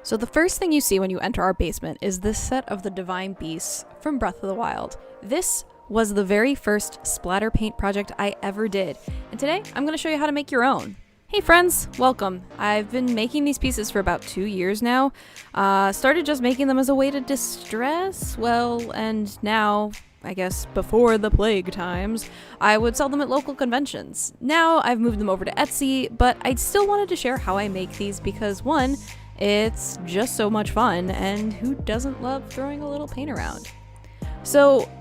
So the first thing you see when you enter our basement is this set of the Divine Beasts from Breath of the Wild. This was the very first splatter paint project I ever did, and today I'm going to show you how to make your own. Hey friends, welcome. I've been making these pieces for about 2 years now. Started just making them as a way to distress, and now, I guess before the plague times, I would sell them at local conventions. Now I've moved them over to Etsy, but I still wanted to share how I make these because one, it's just so much fun, and who doesn't love throwing a little paint around? So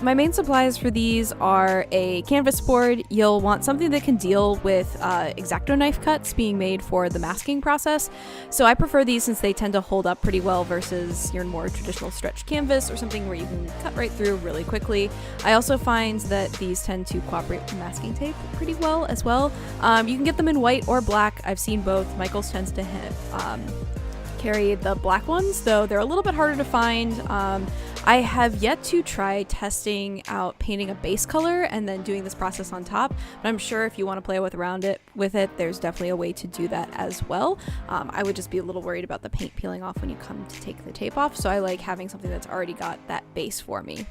my main supplies for these are a canvas board. You'll want something that can deal with X-Acto knife cuts being made for the masking process. So I prefer these since they tend to hold up pretty well versus your more traditional stretched canvas or something where you can cut right through really quickly. I also find that these tend to cooperate with masking tape pretty well as well. You can get them in white or black. I've seen both. Michael's tends to carry the black ones, though they're a little bit harder to find. I have yet to try testing out painting a base color and then doing this process on top, but I'm sure if you want to play with it, there's definitely a way to do that as well. I would just be a little worried about the paint peeling off when you come to take the tape off, so I like having something that's already got that base for me.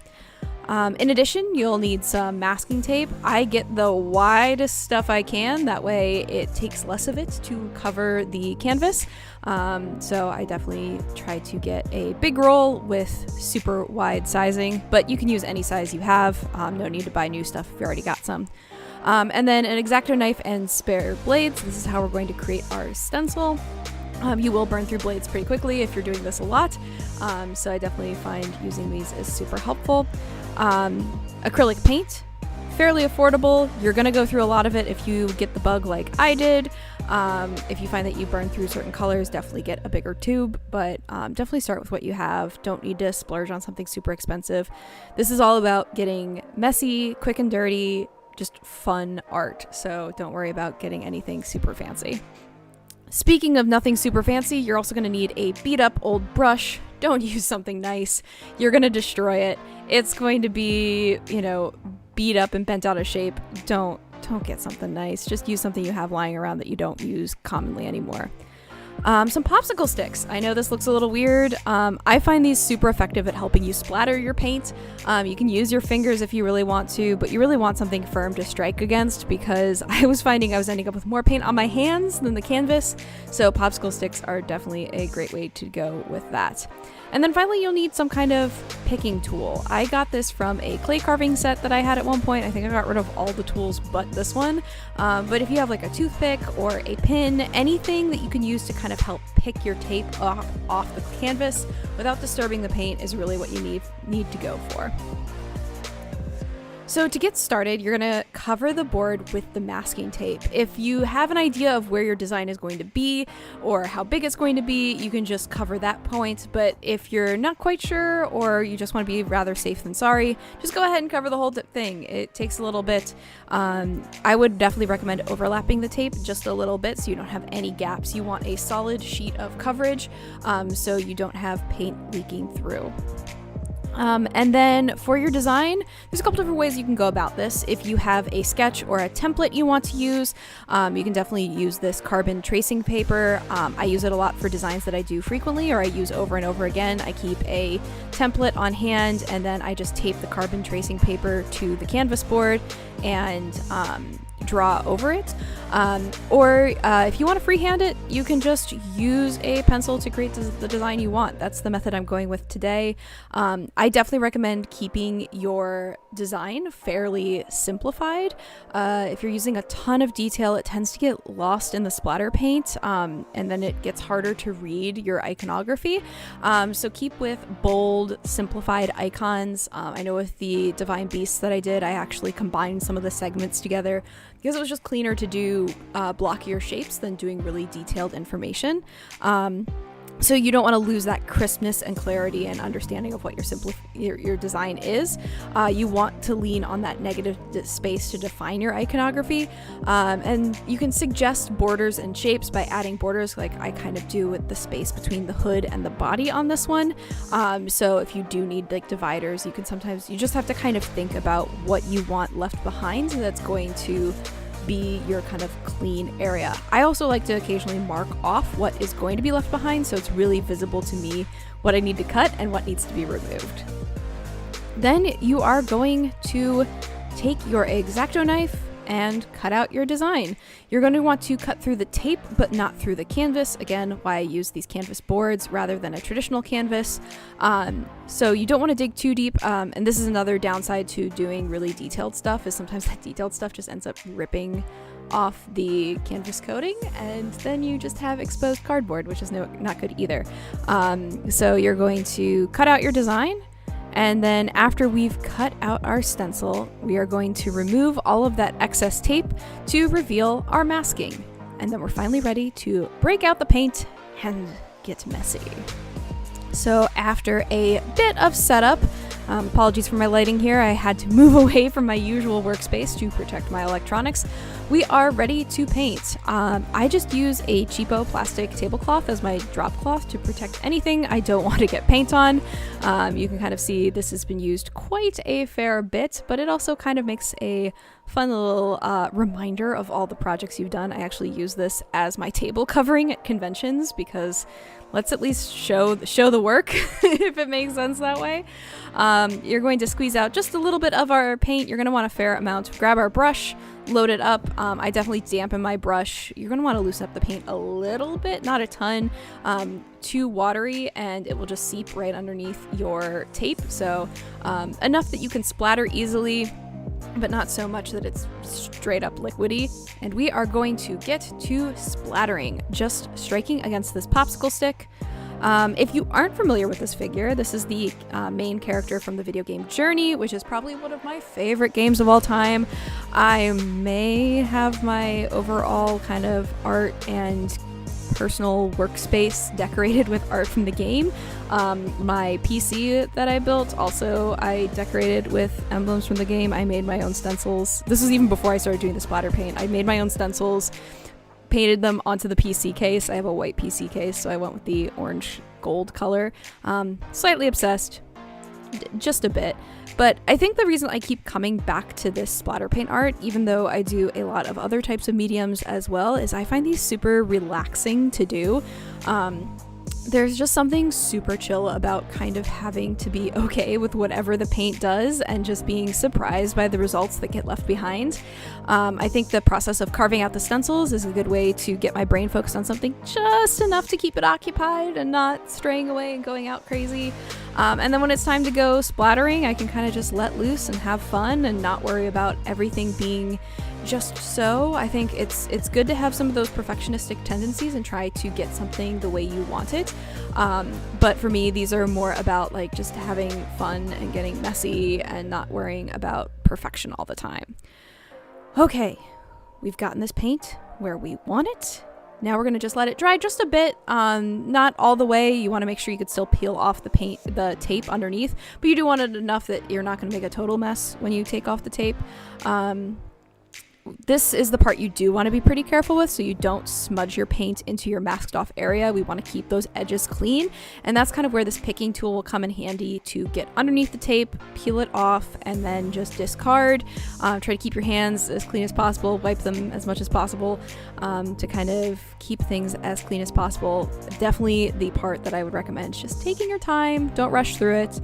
In addition, you'll need some masking tape. I get the widest stuff I can, that way it takes less of it to cover the canvas. So I definitely try to get a big roll with super wide sizing, but you can use any size you have. No need to buy new stuff if you already got some. And then an X-Acto knife and spare blades. This is how we're going to create our stencil. You will burn through blades pretty quickly if you're doing this a lot, so I definitely find using these is super helpful. Acrylic paint, fairly affordable. You're going to go through a lot of it if you get the bug like I did. If you find that you burn through certain colors, definitely get a bigger tube, but definitely start with what you have. Don't need to splurge on something super expensive. This is all about getting messy, quick and dirty, just fun art, so don't worry about getting anything super fancy. Speaking of nothing super fancy, you're also going to need a beat up old brush. Don't use something nice. You're going to destroy it. It's going to be, beat up and bent out of shape. Don't get something nice. Just use something you have lying around that you don't use commonly anymore. Some popsicle sticks. I know this looks a little weird. I find these super effective at helping you splatter your paint. You can use your fingers if you really want to, but you really want something firm to strike against because I was finding I was ending up with more paint on my hands than the canvas. So popsicle sticks are definitely a great way to go with that. And then finally, you'll need some kind of picking tool. I got this from a clay carving set that I had at one point. I think I got rid of all the tools but this one. But if you have like a toothpick or a pin, anything that you can use to kind of help pick your tape off the canvas without disturbing the paint is really what you need to go for. So to get started, you're going to cover the board with the masking tape. If you have an idea of where your design is going to be or how big it's going to be, you can just cover that point. But if you're not quite sure or you just want to be rather safe than sorry, just go ahead and cover the whole thing. It takes a little bit. I would definitely recommend overlapping the tape just a little bit so you don't have any gaps. You want a solid sheet of coverage so you don't have paint leaking through. And then for your design, there's a couple different ways you can go about this. If you have a sketch or a template you want to use, you can definitely use this carbon tracing paper. I use it a lot for designs that I do frequently or I use over and over again. I keep a template on hand and then I just tape the carbon tracing paper to the canvas board and draw over it. Or if you want to freehand it, you can just use a pencil to create the design you want. That's the method I'm going with today. I definitely recommend keeping your design fairly simplified. If you're using a ton of detail, it tends to get lost in the splatter paint, and then it gets harder to read your iconography. So keep with bold, simplified icons. I know with the Divine Beasts that I did, I actually combined some of the segments together because it was just cleaner to do blockier shapes than doing really detailed information. So you don't want to lose that crispness and clarity and understanding of what your design is. You want to lean on that negative space to define your iconography. And you can suggest borders and shapes by adding borders like I kind of do with the space between the hood and the body on this one. So if you do need like dividers, you just have to kind of think about what you want left behind that's going to be your kind of clean area. I also like to occasionally mark off what is going to be left behind, so it's really visible to me what I need to cut and what needs to be removed. Then you are going to take your X-Acto knife and cut out your design. You're going to want to cut through the tape, but not through the canvas. Again, why I use these canvas boards rather than a traditional canvas. So you don't want to dig too deep. And this is another downside to doing really detailed stuff, is sometimes that detailed stuff just ends up ripping off the canvas coating, and then you just have exposed cardboard, which is not good either. So you're going to cut out your design. And then after we've cut out our stencil, we are going to remove all of that excess tape to reveal our masking. And then we're finally ready to break out the paint and get messy. So after a bit of setup, apologies for my lighting here, I had to move away from my usual workspace to protect my electronics. We are ready to paint. I just use a cheapo plastic tablecloth as my drop cloth to protect anything I don't want to get paint on. You can kind of see this has been used quite a fair bit, but it also kind of makes a fun little reminder of all the projects you've done. I actually use this as my table covering at conventions because let's at least show the work if it makes sense that way. You're going to squeeze out just a little bit of our paint. You're going to want a fair amount. Grab our brush, load it up. I definitely dampen my brush. You're going to want to loosen up the paint a little bit, not a ton. Too watery and it will just seep right underneath your tape. So enough that you can splatter easily, but not so much that it's straight up liquidy. And we are going to get to splattering, just striking against this popsicle stick. If you aren't familiar with this figure, this is the main character from the video game Journey, which is probably one of my favorite games of all time. I may have my overall kind of art and personal workspace decorated with art from the game. My PC that I built, also I decorated with emblems from the game. I made my own stencils. This was even before I started doing the splatter paint. I made my own stencils, painted them onto the PC case. I have a white PC case, so I went with the orange gold color. Slightly obsessed, just a bit. But I think the reason I keep coming back to this splatter paint art, even though I do a lot of other types of mediums as well, is I find these super relaxing to do. There's just something super chill about kind of having to be okay with whatever the paint does and just being surprised by the results that get left behind. I think the process of carving out the stencils is a good way to get my brain focused on something just enough to keep it occupied and not straying away and going out crazy. And then when it's time to go splattering, I can kind of just let loose and have fun and not worry about everything being just so. I think it's good to have some of those perfectionistic tendencies and try to get something the way you want it. But for me, these are more about like just having fun and getting messy and not worrying about perfection all the time. Okay, we've gotten this paint where we want it. Now we're gonna just let it dry just a bit, not all the way. You wanna make sure you could still peel off the tape underneath, but you do want it enough that you're not gonna make a total mess when you take off the tape. This is the part you do want to be pretty careful with, so you don't smudge your paint into your masked off area. We want to keep those edges clean, and that's kind of where this picking tool will come in handy to get underneath the tape, peel it off, and then just discard. Try to keep your hands as clean as possible, wipe them as much as possible, to kind of keep things as clean as possible. Definitely the part that I would recommend is just taking your time, don't rush through it.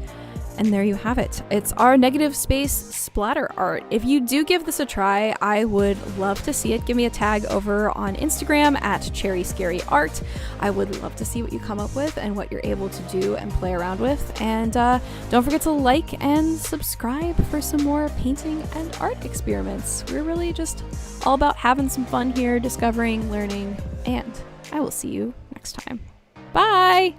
And there you have it. It's our negative space splatter art. If you do give this a try, I would love to see it. Give me a tag over on Instagram at CherryScaryArt. I would love to see what you come up with and what you're able to do and play around with. And don't forget to like and subscribe for some more painting and art experiments. We're really just all about having some fun here, discovering, learning, and I will see you next time. Bye!